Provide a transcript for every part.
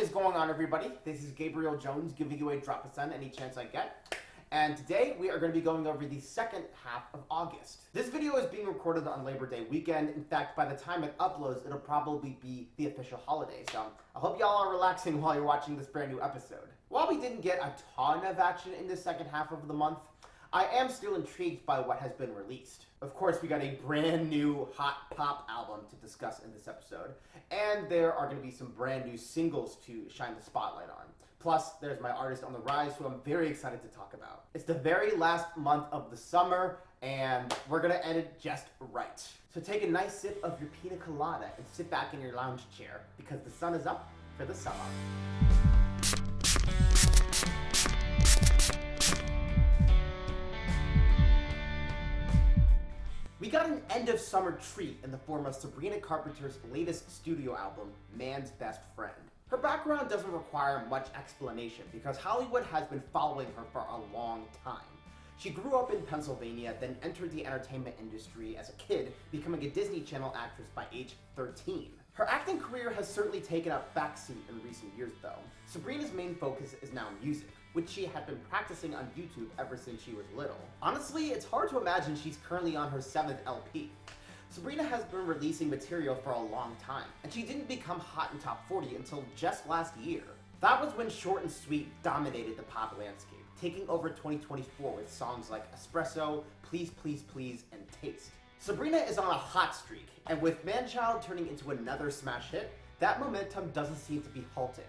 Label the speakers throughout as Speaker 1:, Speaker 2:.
Speaker 1: is going on, everybody? This is Gabriel Jones giving you a drop of sun any chance I get. And today we are going to be going over the second half of August. This video is being recorded on Labor Day weekend. In fact, by the time it uploads, it'll probably be the official holiday. So I hope y'all are relaxing while you're watching this brand new episode. While we didn't get a ton of action in the second half of the month, I am still intrigued by what has been released. Of course, we got a brand new hot pop album to discuss in this episode, and there are going to be some brand new singles to shine the spotlight on. Plus, there's my artist on the rise who I'm very excited to talk about. It's the very last month of the summer, and we're going to end it just right. So take a nice sip of your pina colada and sit back in your lounge chair, because the sun is up for the summer. We got an end of summer treat in the form of Sabrina Carpenter's latest studio album, Man's Best Friend. Her background doesn't require much explanation because Hollywood has been following her for a long time. She grew up in Pennsylvania, then entered the entertainment industry as a kid, becoming a Disney Channel actress by age 13. Her acting career has certainly taken a backseat in recent years though. Sabrina's main focus is now music, which she had been practicing on YouTube ever since she was little. Honestly, it's hard to imagine she's currently on her 7th LP. Sabrina has been releasing material for a long time, and she didn't become hot in top 40 until just last year. That was when Short and Sweet dominated the pop landscape, taking over 2024 with songs like Espresso, Please Please Please, and Taste. Sabrina is on a hot streak, and with Manchild turning into another smash hit, that momentum doesn't seem to be halting.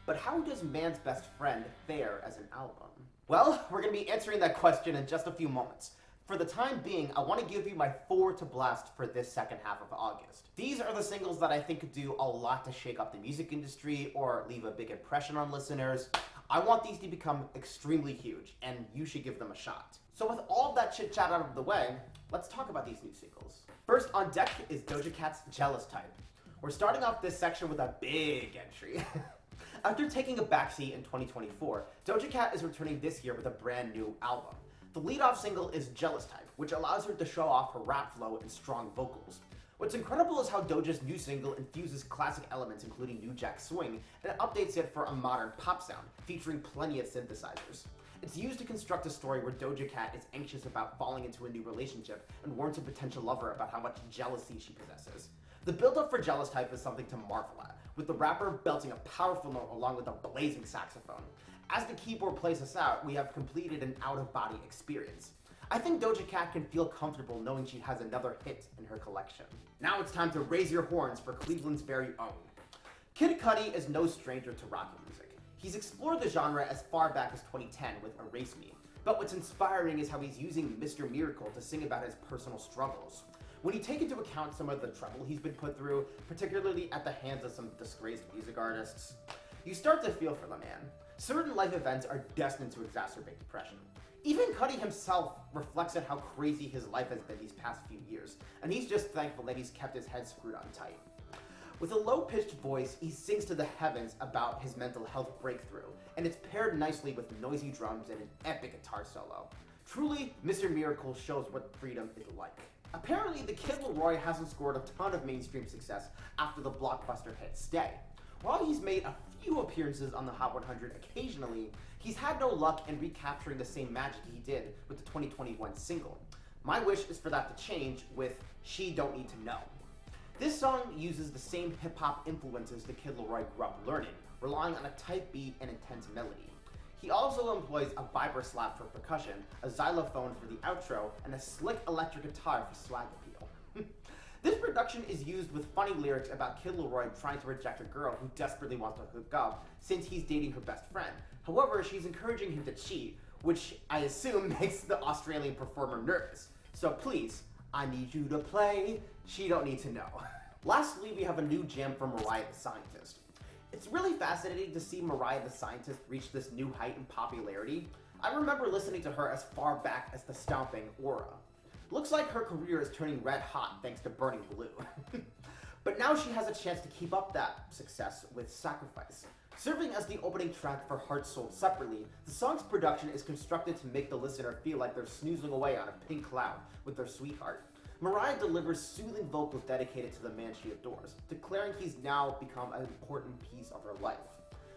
Speaker 1: But how does Man's Best Friend fare as an album? Well, we're going to be answering that question in just a few moments. For the time being, I want to give you my 4 to blast for this second half of August. These are the singles that I think could do a lot to shake up the music industry or leave a big impression on listeners. I want these to become extremely huge, and you should give them a shot. So with all that chit chat out of the way, let's talk about these new singles. First on deck is Doja Cat's Jealous Type. We're starting off this section with a big entry. After taking a backseat in 2024, Doja Cat is returning this year with a brand new album. The lead-off single is Jealous Type, which allows her to show off her rap flow and strong vocals. What's incredible is how Doja's new single infuses classic elements including New Jack Swing and updates it for a modern pop sound, featuring plenty of synthesizers. It's used to construct a story where Doja Cat is anxious about falling into a new relationship and warns a potential lover about how much jealousy she possesses. The build-up for Jealous Type is something to marvel at, with the rapper belting a powerful note along with a blazing saxophone. As the keyboard plays us out, we have completed an out-of-body experience. I think Doja Cat can feel comfortable knowing she has another hit in her collection. Now it's time to raise your horns for Cleveland's very own. Kid Cudi is no stranger to rock music. He's explored the genre as far back as 2010 with Erase Me, but what's inspiring is how he's using Mr. Miracle to sing about his personal struggles. When you take into account some of the trouble he's been put through, particularly at the hands of some disgraced music artists, you start to feel for the man. Certain life events are destined to exacerbate depression. Even Cudi himself reflects on how crazy his life has been these past few years, and he's just thankful that he's kept his head screwed on tight. With a low-pitched voice, he sings to the heavens about his mental health breakthrough, and it's paired nicely with noisy drums and an epic guitar solo. Truly, Mr. Miracle shows what freedom is like. Apparently, the Kid LAROI hasn't scored a ton of mainstream success after the blockbuster hit Stay. While he's made a few appearances on the Hot 100 occasionally, he's had no luck in recapturing the same magic he did with the 2021 single. My wish is for that to change with She Don't Need to Know. This song uses the same hip-hop influences the Kid LAROI grew up learning, relying on a tight beat and intense melody. He also employs a viber slap for percussion, a xylophone for the outro, and a slick electric guitar for swag appeal. This production is used with funny lyrics about Kid LAROI trying to reject a girl who desperately wants to hook up since he's dating her best friend. However, she's encouraging him to cheat, which I assume makes the Australian performer nervous. So please, I need you to play, She Don't Need to Know. Lastly, we have a new jam from Mariah the Scientist. It's really fascinating to see Mariah the Scientist reach this new height in popularity. I remember listening to her as far back as the Stomping Aura. Looks like her career is turning red hot thanks to Burning Blue. But now she has a chance to keep up that success with Sacrifice. Serving as the opening track for Heart Sold Separately, the song's production is constructed to make the listener feel like they're snoozing away on a pink cloud with their sweetheart. Mariah delivers soothing vocals dedicated to the man she adores, declaring he's now become an important piece of her life.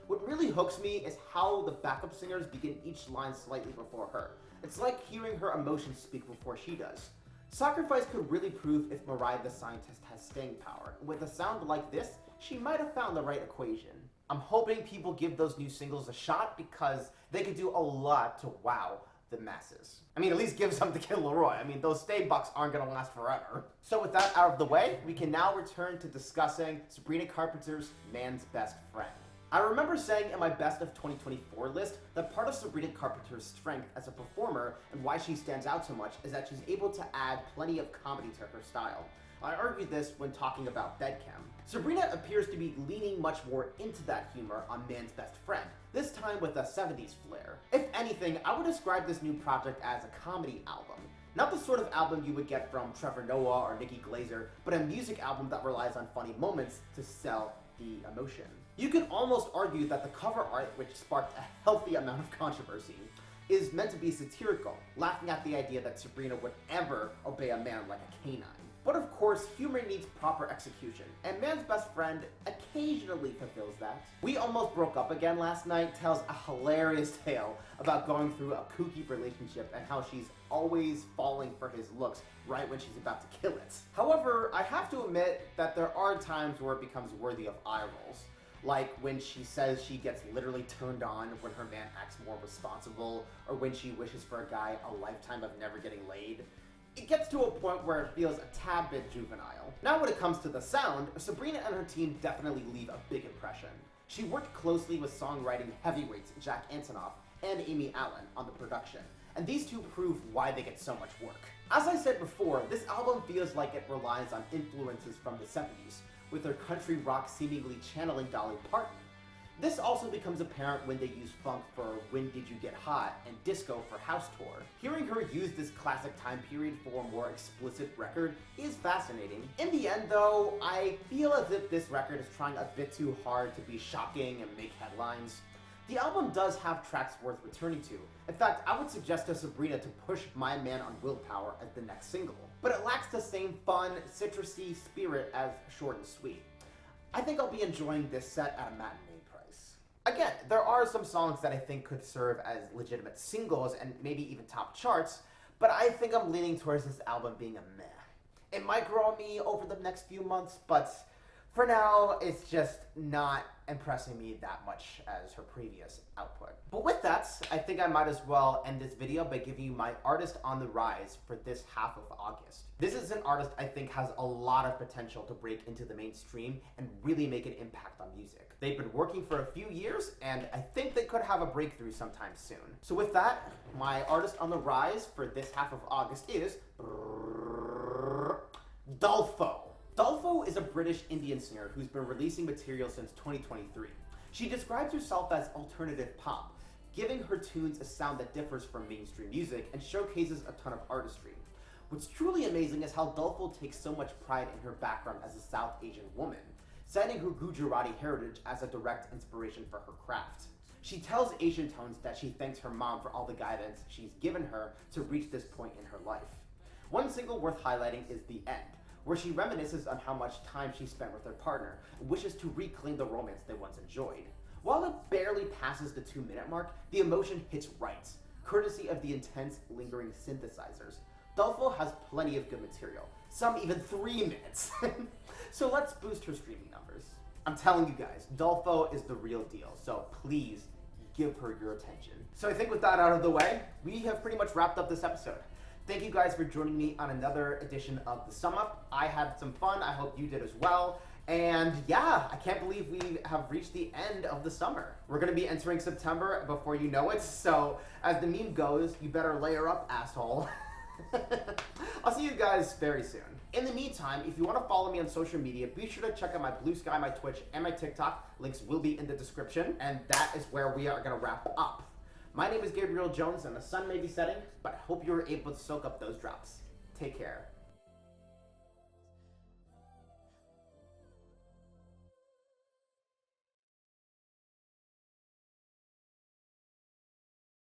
Speaker 1: What really hooks me is how the backup singers begin each line slightly before her. It's like hearing her emotions speak before she does. Sacrifice could really prove if Mariah the Scientist has staying power. With a sound like this, she might have found the right equation. I'm hoping people give those new singles a shot because they could do a lot to wow the masses. I mean, at least give some to Kid LAROI. I mean, those stay bucks aren't gonna last forever. So with that out of the way, we can now return to discussing Sabrina Carpenter's Man's Best Friend. I remember saying in my Best of 2024 list that part of Sabrina Carpenter's strength as a performer and why she stands out so much is that she's able to add plenty of comedy to her style. I argued this when talking about Bedchem. Sabrina appears to be leaning much more into that humor on Man's Best Friend, this time with a 70s flair. If anything, I would describe this new project as a comedy album. Not the sort of album you would get from Trevor Noah or Nikki Glazer, but a music album that relies on funny moments to sell the emotion. You could almost argue that the cover art, which sparked a healthy amount of controversy, is meant to be satirical, laughing at the idea that Sabrina would ever obey a man like a canine. But of course, humor needs proper execution, and Man's Best Friend occasionally fulfills that. We Almost Broke Up Again last night tells a hilarious tale about going through a kooky relationship and how she's always falling for his looks right when she's about to kill it. However, I have to admit that there are times where it becomes worthy of eye rolls. Like when she says she gets literally turned on when her man acts more responsible, or when she wishes for a guy a lifetime of never getting laid. It gets to a point where it feels a tad bit juvenile. Now when it comes to the sound, Sabrina and her team definitely leave a big impression. She worked closely with songwriting heavyweights Jack Antonoff and Amy Allen on the production, and these two prove why they get so much work. As I said before, this album feels like it relies on influences from the 70s, with her country rock seemingly channeling Dolly Parton. This also becomes apparent when they use funk for When Did You Get Hot and disco for House Tour. Hearing her use this classic time period for a more explicit record is fascinating. In the end though, I feel as if this record is trying a bit too hard to be shocking and make headlines. The album does have tracks worth returning to. In fact, I would suggest to Sabrina to push My Man on Willpower as the next single. But it lacks the same fun, citrusy spirit as Short and Sweet. I think I'll be enjoying this set at a matinee price. Again, there are some songs that I think could serve as legitimate singles and maybe even top charts, but I think I'm leaning towards this album being a meh. It might grow on me over the next few months, but for now, it's just not impressing me that much as her previous output. But with that, I think I might as well end this video by giving you my artist on the rise for this half of August. This is an artist I think has a lot of potential to break into the mainstream and really make an impact on music. They've been working for a few years, and I think they could have a breakthrough sometime soon. So with that, my artist on the rise for this half of August is Dolphoe. Dolphoe is a British Indian singer who's been releasing material since 2023. She describes herself as alternative pop, giving her tunes a sound that differs from mainstream music and showcases a ton of artistry. What's truly amazing is how Dolphoe takes so much pride in her background as a South Asian woman, citing her Gujarati heritage as a direct inspiration for her craft. She tells Asian Tones that she thanks her mom for all the guidance she's given her to reach this point in her life. One single worth highlighting is The End, where she reminisces on how much time she spent with her partner and wishes to reclaim the romance they once enjoyed. While it barely passes the 2-minute mark, the emotion hits right, courtesy of the intense, lingering synthesizers. Dolphoe has plenty of good material, some even 3 minutes. So let's boost her streaming numbers. I'm telling you guys, Dolphoe is the real deal, so please give her your attention. So I think with that out of the way, we have pretty much wrapped up this episode. Thank you guys for joining me on another edition of The Sum Up. I had some fun, I hope you did as well. And yeah, I can't believe we have reached the end of the summer. We're gonna be entering September before you know it, so as the meme goes, you better layer up, asshole. I'll see you guys very soon. In the meantime, if you want to follow me on social media, be sure to check out my Blue Sky, my Twitch, and my TikTok. Links will be in the description, and that is where we are gonna wrap up. My name is Gabriel Jones, and the sun may be setting, but I hope you were able to soak up those drops. Take care.